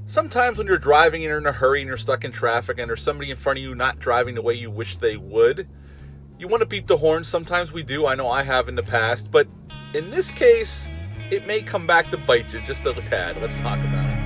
Sometimes when you're driving and you're in a hurry and you're stuck in traffic and there's somebody in front of you not driving the way you wish they would, you want to beep the horn. Sometimes we do. I know I have in the past. But in this case, it may come back to bite you just a tad. Let's talk about it.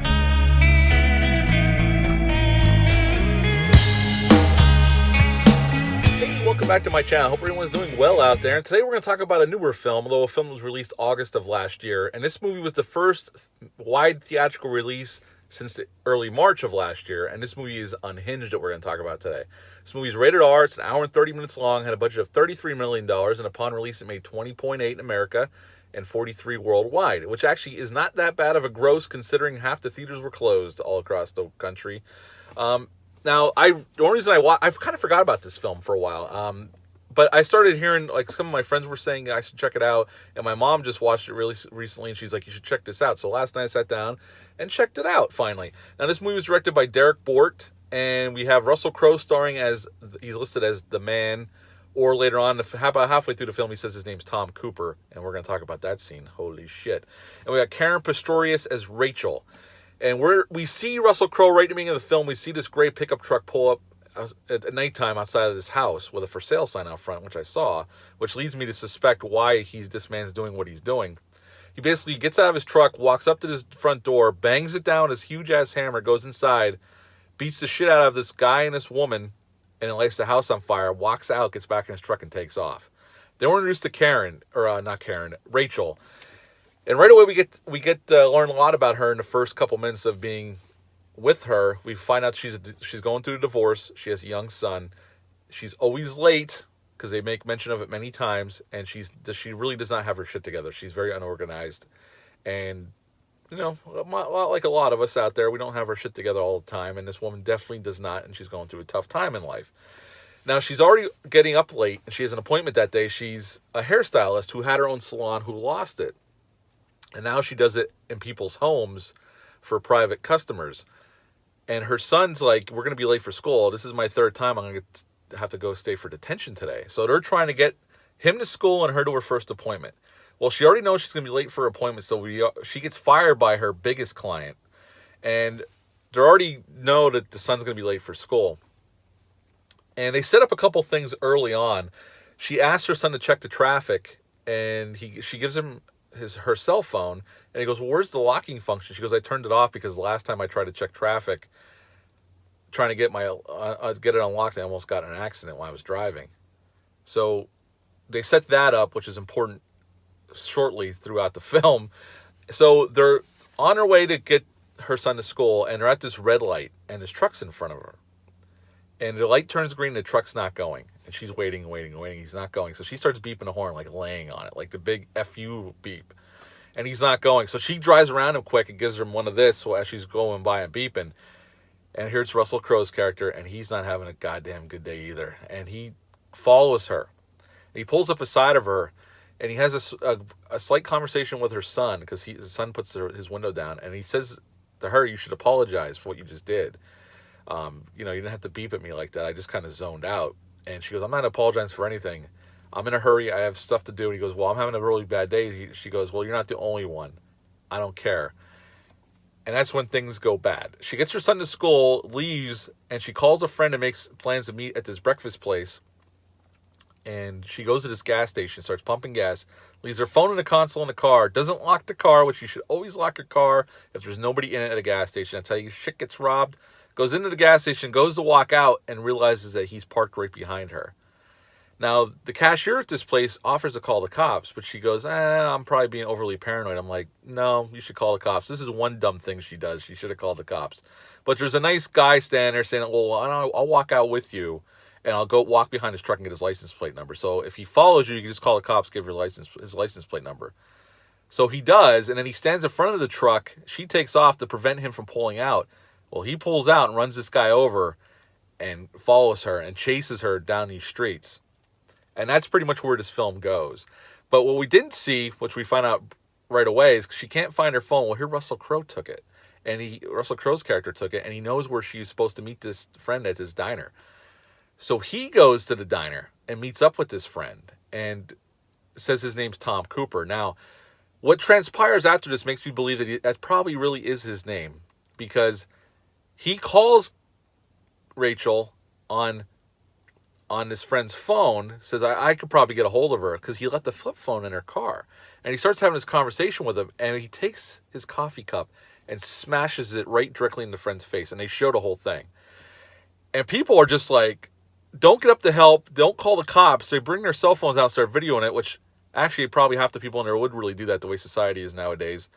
Hey, welcome back to my channel. Hope everyone's doing well out there. And today we're going to talk about a newer film, although a film was released August of last year. And this movie was the first wide theatrical release since the early March of last year, and this movie is Unhinged that we're going to talk about today. This movie is rated R, it's an hour and 30 minutes long, had a budget of $33 million, and upon release it made $20.8 in America and $43 worldwide, which actually is not that bad of a gross considering half the theaters were closed all across the country. Now, the only reason I've kind of forgot about this film for a while, but I started hearing, like, some of my friends were saying I should check it out, and my mom just watched it really recently, and she's like, you should check this out. So last night I sat down and checked it out, finally. Now, this movie was directed by Derek Bort, and we have Russell Crowe starring as, he's listed as the man, or later on, about halfway through the film, he says his name's Tom Cooper, and we're going to talk about that scene. Holy shit. And we got Karen Pistorius as Rachel. And we see Russell Crowe right at the beginning of the film. We see this gray pickup truck pull up at nighttime outside of this house with a for sale sign out front, which I saw, which leads me to suspect why this man's doing what he's doing. He basically gets out of his truck, walks up to his front door, bangs it down with his huge-ass hammer, goes inside, beats the shit out of this guy and this woman, and then lights the house on fire, walks out, gets back in his truck, and takes off. Then we're introduced to Rachel. And right away we get learn a lot about her in the first couple minutes of being with her. We find out she's going through a divorce. She has a young son. She's always late because they make mention of it many times, and she really does not have her shit together. She's very unorganized, and like a lot of us out there, we don't have our shit together all the time, and this woman definitely does not, and she's going through a tough time in life. Now, she's already getting up late, and she has an appointment that day. She's a hairstylist who had her own salon who lost it, and now she does it in people's homes for private customers. And her son's like, we're going to be late for school. This is my third time. I'm going to have to go stay for detention today. So they're trying to get him to school and her to her first appointment. Well, she already knows she's going to be late for her appointment, so she gets fired by her biggest client. And they already know that the son's going to be late for school. And they set up a couple things early on. She asks her son to check the traffic, and she gives him her cell phone, and he goes, well, where's the locking function? She goes, I turned it off because the last time I tried to check traffic, trying to get get it unlocked, I almost got in an accident while I was driving. So they set that up, which is important shortly throughout the film. So they're on their way to get her son to school, and they're at this red light, and this truck's in front of her. And the light turns green, and the truck's not going. And she's waiting. He's not going. So she starts beeping the horn, like laying on it, like the big FU beep. And he's not going. So she drives around him quick and gives him one of this as she's going by and beeping. And here's Russell Crowe's character, and he's not having a goddamn good day either. And he follows her. And he pulls up beside of her, and he has a slight conversation with her son, because his son puts his window down, and he says to her, you should apologize for what you just did. You didn't have to beep at me like that. I just kind of zoned out. And she goes, I'm not apologizing for anything. I'm in a hurry. I have stuff to do. And he goes, well, I'm having a really bad day. She goes, well, you're not the only one. I don't care. And that's when things go bad. She gets her son to school, leaves, and she calls a friend and makes plans to meet at this breakfast place. And she goes to this gas station, starts pumping gas, leaves her phone in the console in the car, doesn't lock the car, which you should always lock your car if there's nobody in it at a gas station. That's how your shit gets robbed. Goes into the gas station, goes to walk out, and realizes that he's parked right behind her. Now, the cashier at this place offers to call the cops, but she goes, I'm probably being overly paranoid. I'm like, no, you should call the cops. This is one dumb thing she does. She should have called the cops. But there's a nice guy standing there saying, well, I'll walk out with you, and I'll go walk behind his truck and get his license plate number. So if he follows you, you can just call the cops, give his license plate number. So he does, and then he stands in front of the truck. She takes off to prevent him from pulling out. Well, he pulls out and runs this guy over and follows her and chases her down these streets. And that's pretty much where this film goes. But what we didn't see, which we find out right away, is she can't find her phone. Well, here Russell Crowe took it. And Russell Crowe's character took it, and he knows where she's supposed to meet this friend at this diner. So he goes to the diner and meets up with this friend and says his name's Tom Cooper. Now, what transpires after this makes me believe that probably really is his name, because he calls Rachel on his friend's phone, says, I could probably get a hold of her, because he left the flip phone in her car. And he starts having this conversation with him, and he takes his coffee cup and smashes it right directly in the friend's face. And they show the whole thing. And people are just like, don't get up to help. Don't call the cops. They bring their cell phones out and start videoing it, which actually probably half the people in there would really do that the way society is nowadays.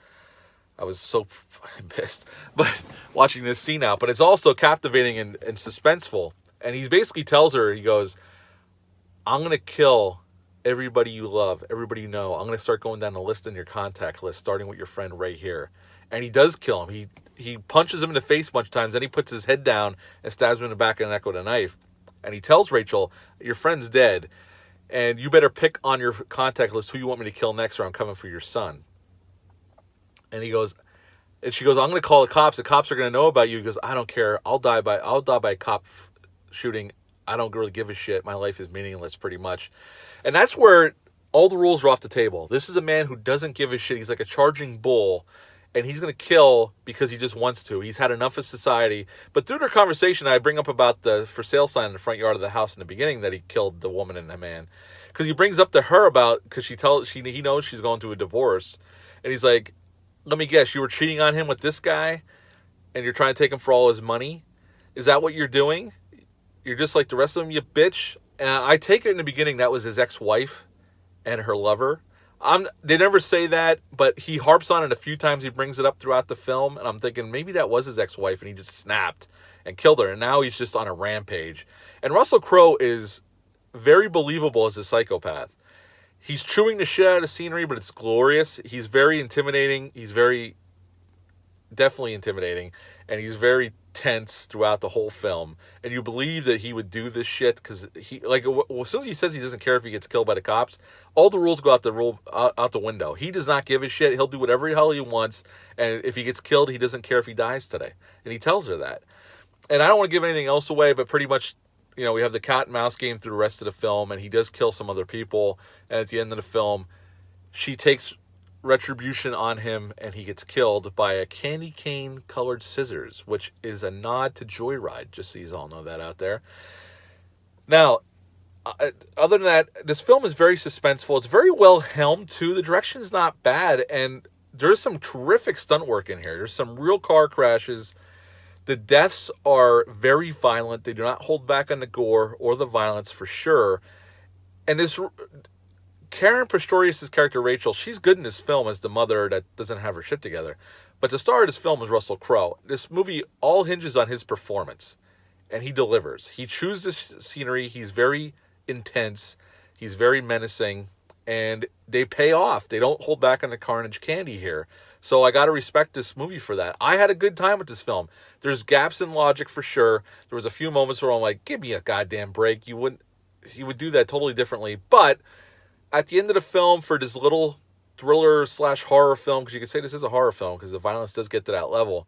I was so fucking pissed but watching this scene out. But it's also captivating and suspenseful. And he basically tells her, he goes, I'm going to kill everybody you love, everybody you know. I'm going to start going down the list in your contact list, starting with your friend right here. And he does kill him. He punches him in the face a bunch of times. Then he puts his head down and stabs him in the back of the neck with a knife. And he tells Rachel, your friend's dead, and you better pick on your contact list who you want me to kill next, or I'm coming for your son. And she goes, I'm going to call the cops. The cops are going to know about you. He goes, I don't care. I'll die by a cop shooting. I don't really give a shit. My life is meaningless, pretty much. And that's where all the rules are off the table. This is a man who doesn't give a shit. He's like a charging bull, and he's going to kill because he just wants to. He's had enough of society. But through their conversation, I bring up about the for sale sign in the front yard of the house in the beginning that he killed the woman and the man. Because he brings up to her about, because he knows she's going through a divorce. And he's like, let me guess, you were cheating on him with this guy, and you're trying to take him for all his money? Is that what you're doing? You're just like the rest of them, you bitch. And I take it in the beginning that was his ex-wife and her lover. They never say that, but he harps on it a few times. He brings it up throughout the film, and I'm thinking maybe that was his ex-wife, and he just snapped and killed her, and now he's just on a rampage. And Russell Crowe is very believable as a psychopath. He's chewing the shit out of the scenery, but it's glorious. He's very intimidating. He's definitely intimidating, and he's very tense throughout the whole film. And you believe that he would do this shit because as soon as he says he doesn't care if he gets killed by the cops, all the rules go out the window. He does not give a shit. He'll do whatever the hell he wants, and if he gets killed, he doesn't care if he dies today. And he tells her that. And I don't want to give anything else away, but pretty much, we have the cat and mouse game through the rest of the film, and he does kill some other people. And at the end of the film, she takes retribution on him, and he gets killed by a candy cane colored scissors, which is a nod to Joyride, just so you all know that out there. Now, other than that, this film is very suspenseful. It's very well helmed too. The direction's not bad, and there's some terrific stunt work in here. There's some real car crashes. The deaths are very violent. They do not hold back on the gore or the violence, for sure. And this Karen Pistorius' character, Rachel, she's good in this film as the mother that doesn't have her shit together. But the star of this film is Russell Crowe. This movie all hinges on his performance, and he delivers. He chews this scenery. He's very intense. He's very menacing, and they pay off. They don't hold back on the carnage candy here. So I got to respect this movie for that. I had a good time with this film. There's gaps in logic for sure. There was a few moments where I'm like, give me a goddamn break. He would do that totally differently. But at the end of the film, for this little thriller/horror film, because you could say this is a horror film because the violence does get to that level,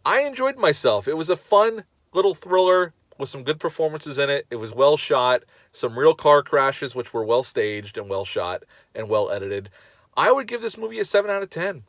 I enjoyed myself. It was a fun little thriller with some good performances in it. It was well shot. Some real car crashes, which were well staged and well shot and well edited. I would give this movie a 7 out of 10.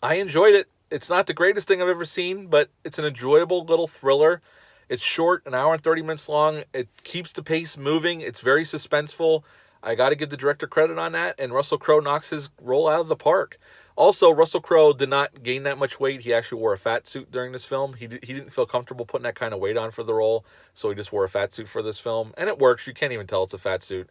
I enjoyed it. It's not the greatest thing I've ever seen, but it's an enjoyable little thriller. It's short, an hour and 30 minutes long. It keeps the pace moving. It's very suspenseful. I got to give the director credit on that, and Russell Crowe knocks his role out of the park. Also, Russell Crowe did not gain that much weight. He actually wore a fat suit during this film. He didn't feel comfortable putting that kind of weight on for the role, so he just wore a fat suit for this film, and it works. You can't even tell it's a fat suit.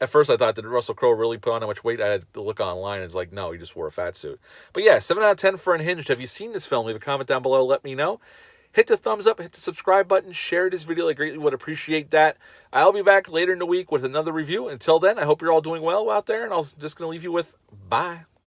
At first, I thought that Russell Crowe really put on how much weight. I had to look online, and it's like, no, he just wore a fat suit. But yeah, 7 out of 10 for Unhinged. Have you seen this film? Leave a comment down below. Let me know. Hit the thumbs up, hit the subscribe button, share this video. I greatly would appreciate that. I'll be back later in the week with another review. Until then, I hope you're all doing well out there, and I'm just going to leave you with bye.